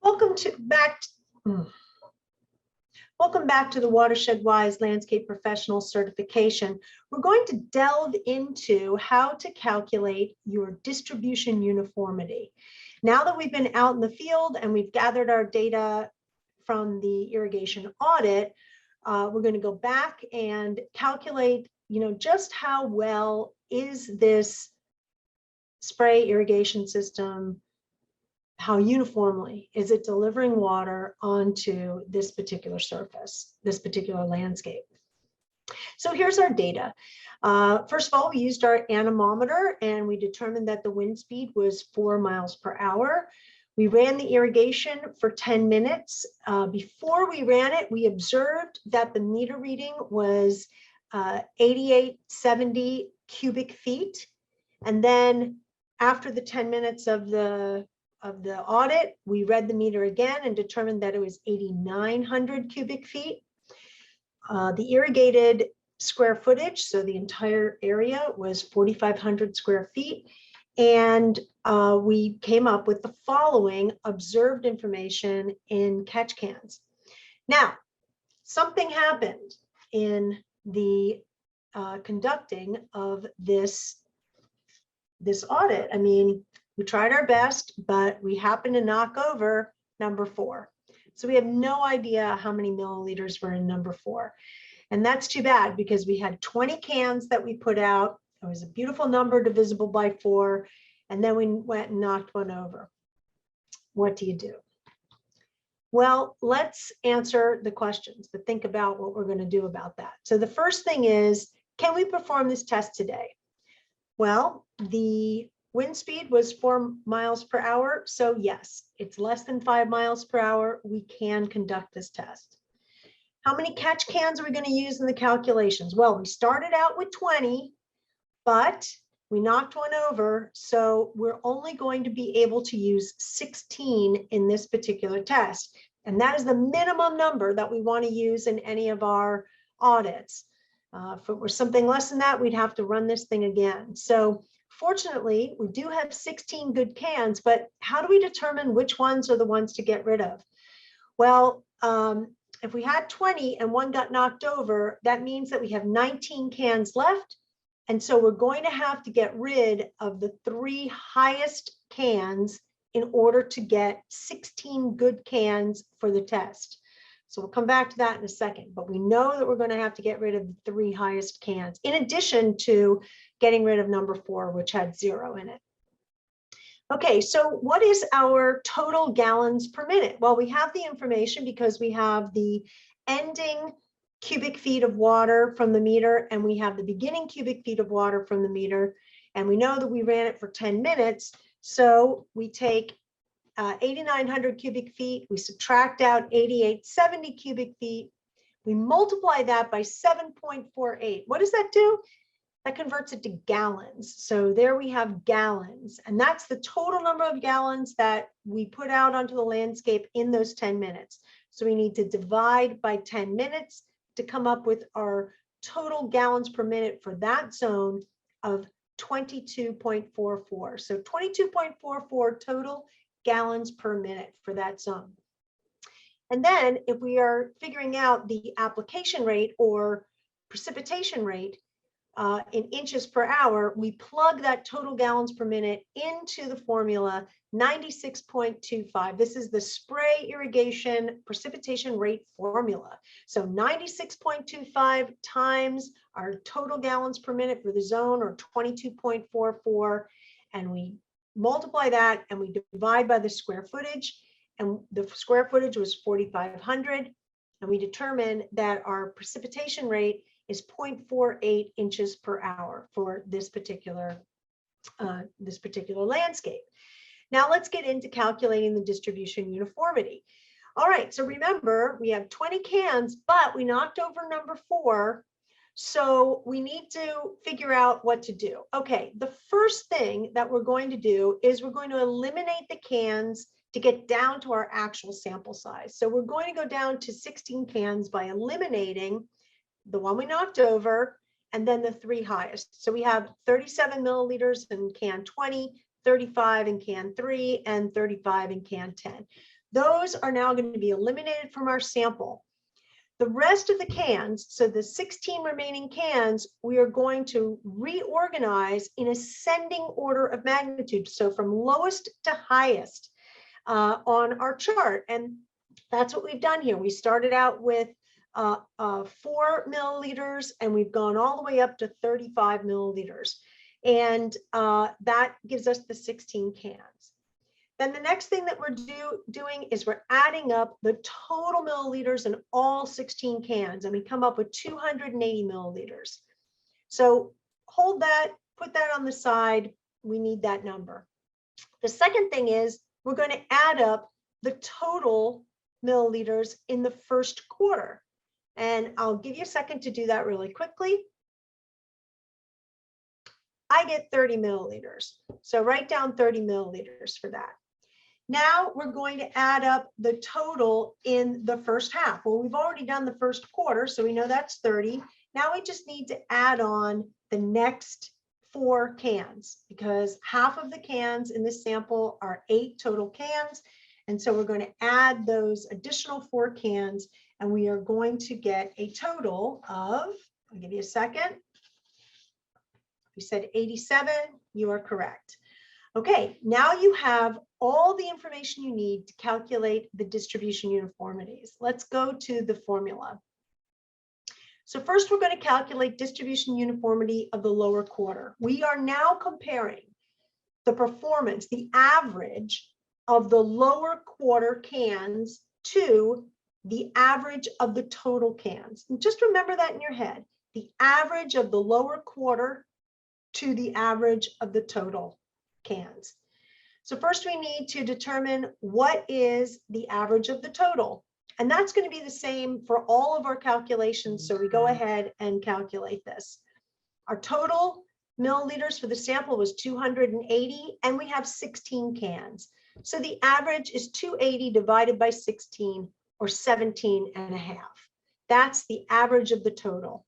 Welcome back to the Watershed Wise Landscape Professional Certification. We're going to delve into how to calculate your distribution uniformity. Now that we've been out in the field and we've gathered our data from the irrigation audit, we're going to go back and calculate, just how well is this spray irrigation system, how uniformly is it delivering water onto this particular surface, this particular landscape. So here's our data. First of all, we used our anemometer and we determined that the wind speed was 4 miles per hour. We ran the irrigation for 10 minutes. Before we ran it, we observed that the meter reading was 8870 cubic feet. And then after the 10 minutes of the audit, we read the meter again and determined that it was 8,900 cubic feet. The irrigated square footage, so the entire area, was 4,500 square feet. And we came up with the following observed information in catch cans. Now, something happened in the conducting of this audit. I mean, we tried our best, but we happened to knock over number 4. So we have no idea how many milliliters were in number 4. And that's too bad because we had 20 cans that we put out. It was a beautiful number divisible by 4. And then we went and knocked one over. What do you do? Well, let's answer the questions, but think about what we're going to do about that. So the first thing is, can we perform this test today? Well, the wind speed was 4 miles per hour. So yes, it's less than 5 miles per hour. We can conduct this test. How many catch cans are we going to use in the calculations? Well, we started out with 20, but we knocked one over. So we're only going to be able to use 16 in this particular test. And that is the minimum number that we want to use in any of our audits. If it were something less than that, we'd have to run this thing again. So fortunately, we do have 16 good cans, but how do we determine which ones are the ones to get rid of? Well, if we had 20 and one got knocked over, that means that we have 19 cans left. And so we're going to have to get rid of the 3 highest cans in order to get 16 good cans for the test. So we'll come back to that in a second, but we know that we're going to have to get rid of the 3 highest cans, in addition to getting rid of number 4, which had 0 in it. Okay, so what is our total gallons per minute? Well, we have the information because we have the ending cubic feet of water from the meter, and we have the beginning cubic feet of water from the meter, and we know that we ran it for 10 minutes. So we take 8,900 cubic feet, we subtract out 8,870 cubic feet, we multiply that by 7.48. What does that do? That converts it to gallons. So there we have gallons, and that's the total number of gallons that we put out onto the landscape in those 10 minutes. So we need to divide by 10 minutes to come up with our total gallons per minute for that zone of 22.44. So 22.44 total gallons per minute for that zone. And then if we are figuring out the application rate or precipitation rate in inches per hour, we plug that total gallons per minute into the formula 96.25. This is the spray irrigation precipitation rate formula. So 96.25 times our total gallons per minute for the zone, or 22.44, and we multiply that and we divide by the square footage, and the square footage was 4,500, and we determine that our precipitation rate is 0.48 inches per hour for this particular landscape. Now let's get into calculating the distribution uniformity. All right, so remember, we have 20 cans, but we knocked over number 4. So we need to figure out what to do. Okay, the first thing that we're going to do is we're going to eliminate the cans to get down to our actual sample size. So we're going to go down to 16 cans by eliminating the one we knocked over and then the 3 highest. So we have 37 milliliters in can 20, 35 in can 3, and 35 in can 10. Those are now going to be eliminated from our sample. The rest of the cans, so the 16 remaining cans, we are going to reorganize in ascending order of magnitude. So from lowest to highest on our chart. And that's what we've done here. We started out with 4 milliliters, and we've gone all the way up to 35 milliliters. And that gives us the 16 cans. Then the next thing that we're doing is we're adding up the total milliliters in all 16 cans, and we come up with 280 milliliters. So hold that, put that on the side. We need that number. The second thing is we're going to add up the total milliliters in the first quarter. And I'll give you a second to do that really quickly. I get 30 milliliters. So write down 30 milliliters for that. Now we're going to add up the total in the first half. Well, we've already done the first quarter, so we know that's 30. Now we just need to add on the next 4 cans, because half of the cans in this sample are 8 total cans. And so we're going to add those additional 4 cans, and we are going to get a total of, I'll give you a second. We said 87, you are correct. Okay, now you have all the information you need to calculate the distribution uniformities. Let's go to the formula. So first we're going to calculate distribution uniformity of the lower quarter. We are now comparing the performance, the average of the lower quarter cans to the average of the total cans. And just remember that in your head, the average of the lower quarter to the average of the total cans. So first we need to determine what is the average of the total. And that's going to be the same for all of our calculations. So we go ahead and calculate this. Our total milliliters for the sample was 280, and we have 16 cans. So the average is 280 divided by 16, or 17.5. That's the average of the total.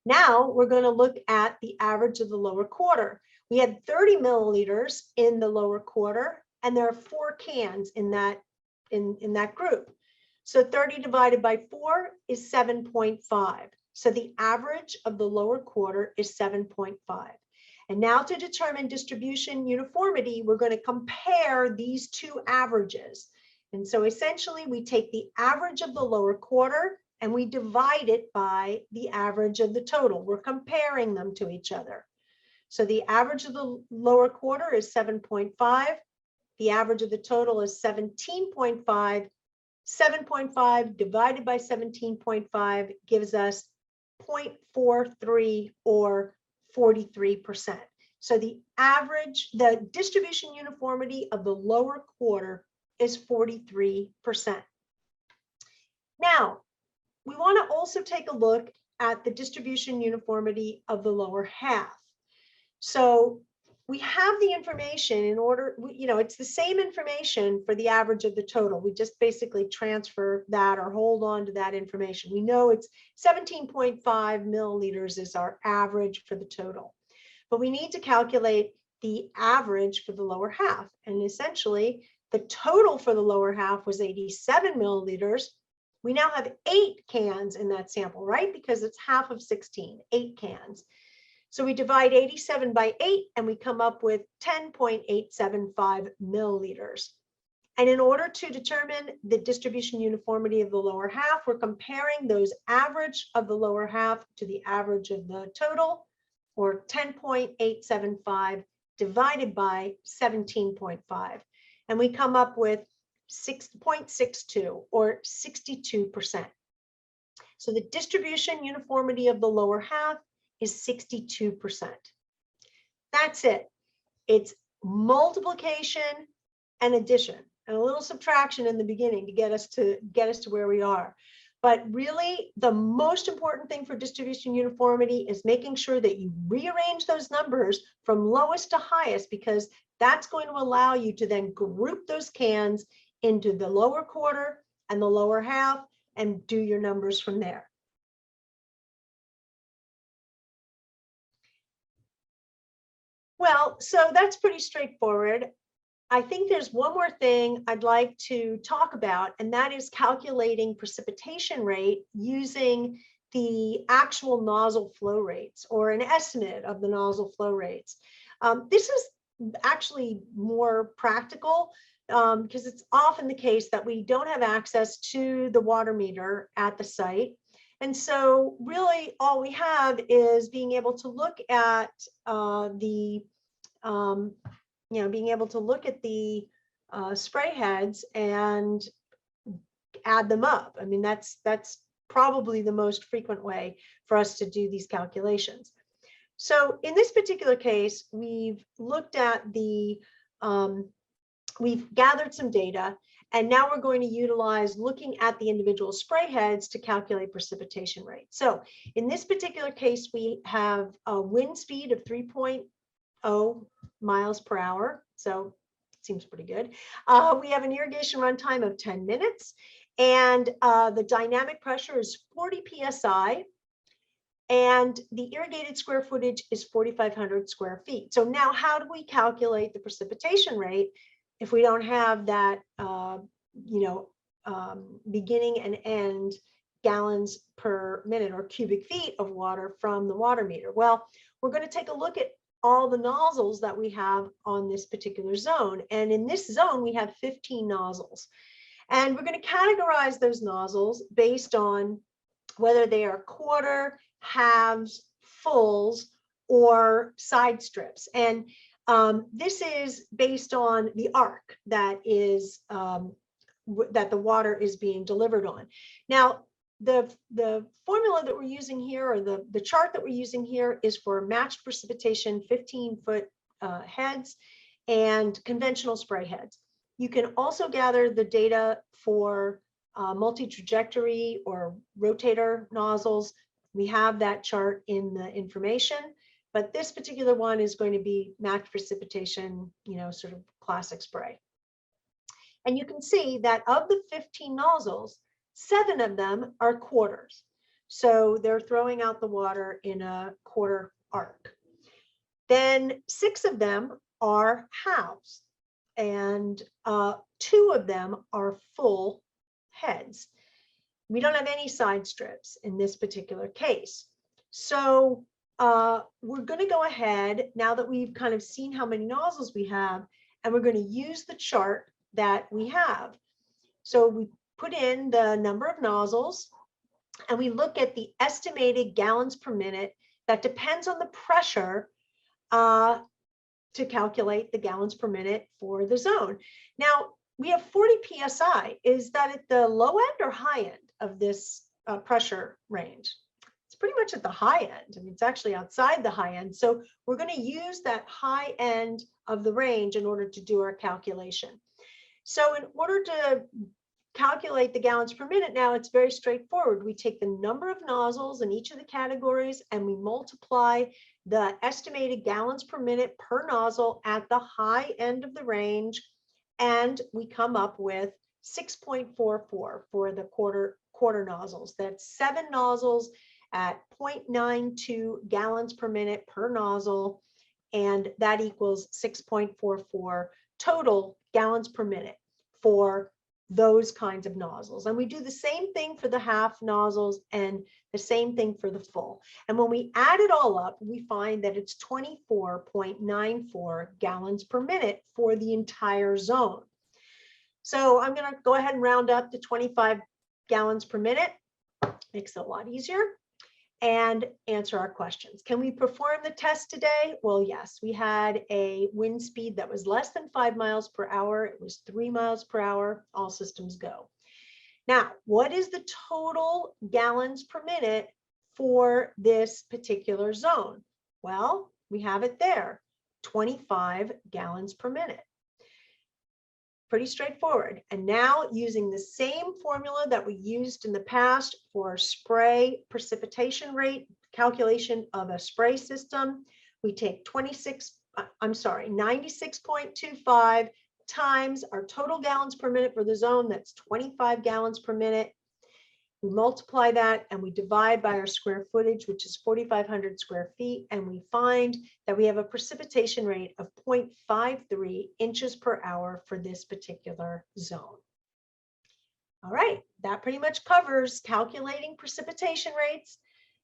Now we're going to look at the average of the lower quarter. We had 30 milliliters in the lower quarter, and there are 4 cans in that group. So 30 divided by 4 is 7.5. So the average of the lower quarter is 7.5. And now to determine distribution uniformity, we're going to compare these 2 averages. And so essentially we take the average of the lower quarter and we divide it by the average of the total. We're comparing them to each other. So the average of the lower quarter is 7.5. The average of the total is 17.5. 7.5 divided by 17.5 gives us 0.43, or 43%. So the average, the distribution uniformity of the lower quarter is 43%. Now, we want to also take a look at the distribution uniformity of the lower half. So we have the information in order, it's the same information for the average of the total. We just basically transfer that or hold on to that information. We know it's 17.5 milliliters is our average for the total. But we need to calculate the average for the lower half. And essentially, the total for the lower half was 87 milliliters. We now have 8 cans in that sample, right? Because it's half of 16, 8 cans. So we divide 87 by 8 and we come up with 10.875 milliliters. And in order to determine the distribution uniformity of the lower half, we're comparing those average of the lower half to the average of the total, or 10.875 divided by 17.5. And we come up with 6.62, or 62%. So the distribution uniformity of the lower half is 62%. That's it. It's multiplication and addition and a little subtraction in the beginning to get us to where we are. But really, the most important thing for distribution uniformity is making sure that you rearrange those numbers from lowest to highest, because that's going to allow you to then group those cans into the lower quarter and the lower half and do your numbers from there. Well, so that's pretty straightforward. I think there's one more thing I'd like to talk about, and that is calculating precipitation rate using the actual nozzle flow rates or an estimate of the nozzle flow rates. This is actually more practical because it's often the case that we don't have access to the water meter at the site. And so really all we have is being able to look at being able to look at the spray heads and add them up. I mean, that's probably the most frequent way for us to do these calculations. So in this particular case, we've looked at we've gathered some data, and now we're going to utilize looking at the individual spray heads to calculate precipitation rate. So in this particular case, we have a wind speed of 3.0 miles per hour. So it seems pretty good. We have an irrigation runtime of 10 minutes, and the dynamic pressure is 40 PSI. And the irrigated square footage is 4,500 square feet. So now how do we calculate the precipitation rate if we don't have that, beginning and end gallons per minute or cubic feet of water from the water meter? Well, we're going to take a look at all the nozzles that we have on this particular zone. And in this zone, we have 15 nozzles. And we're going to categorize those nozzles based on whether they are quarter, halves, fulls, or side strips. And this is based on the arc that is that the water is being delivered on. Now, the formula that we're using here, or the chart that we're using here, is for matched precipitation 15-foot heads and conventional spray heads. You can also gather the data for multi-trajectory or rotator nozzles. We have that chart in the information, but this particular one is going to be matched precipitation, sort of classic spray. And you can see that of the 15 nozzles, 7 of them are quarters. So they're throwing out the water in a quarter arc. Then 6 of them are halves, and 2 of them are full heads. We don't have any side strips in this particular case. So we're going to go ahead, now that we've kind of seen how many nozzles we have, and we're going to use the chart that we have. So we put in the number of nozzles, and we look at the estimated gallons per minute that depends on the pressure to calculate the gallons per minute for the zone. Now, we have 40 PSI. Is that at the low end or high end of this pressure range? It's pretty much at the high end. I mean, it's actually outside the high end. So we're going to use that high end of the range in order to do our calculation. So in order to calculate the gallons per minute, now it's very straightforward. We take the number of nozzles in each of the categories, and we multiply the estimated gallons per minute per nozzle at the high end of the range, and we come up with 6.44 for the quarter nozzles. That's 7 nozzles at 0.92 gallons per minute per nozzle, and that equals 6.44 total gallons per minute for those kinds of nozzles. And we do the same thing for the half nozzles and the same thing for the full. And when we add it all up, we find that it's 24.94 gallons per minute for the entire zone. So I'm going to go ahead and round up to 25 gallons per minute. Makes it a lot easier. And answer our questions. Can we perform the test today? Well, yes, we had a wind speed that was less than 5 miles per hour. It was 3 miles per hour. All systems go. Now, what is the total gallons per minute for this particular zone? Well, we have it there, 25 gallons per minute. Pretty straightforward. And now, using the same formula that we used in the past for spray precipitation rate calculation of a spray system, we take 96.25 times our total gallons per minute for the zone. That's 25 gallons per minute. We multiply that and we divide by our square footage, which is 4,500 square feet, and we find that we have a precipitation rate of 0.53 inches per hour for this particular zone. All right, that pretty much covers calculating precipitation rates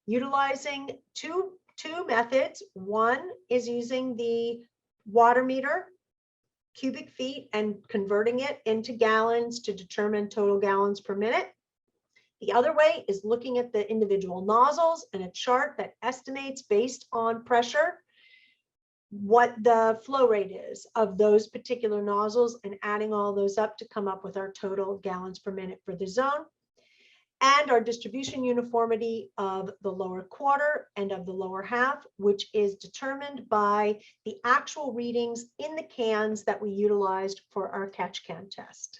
utilizing two methods. One is using the water meter, cubic feet, and converting it into gallons to determine total gallons per minute. The other way is looking at the individual nozzles and a chart that estimates based on pressure what the flow rate is of those particular nozzles and adding all those up to come up with our total gallons per minute for the zone, and our distribution uniformity of the lower quarter and of the lower half, which is determined by the actual readings in the cans that we utilized for our catch can test.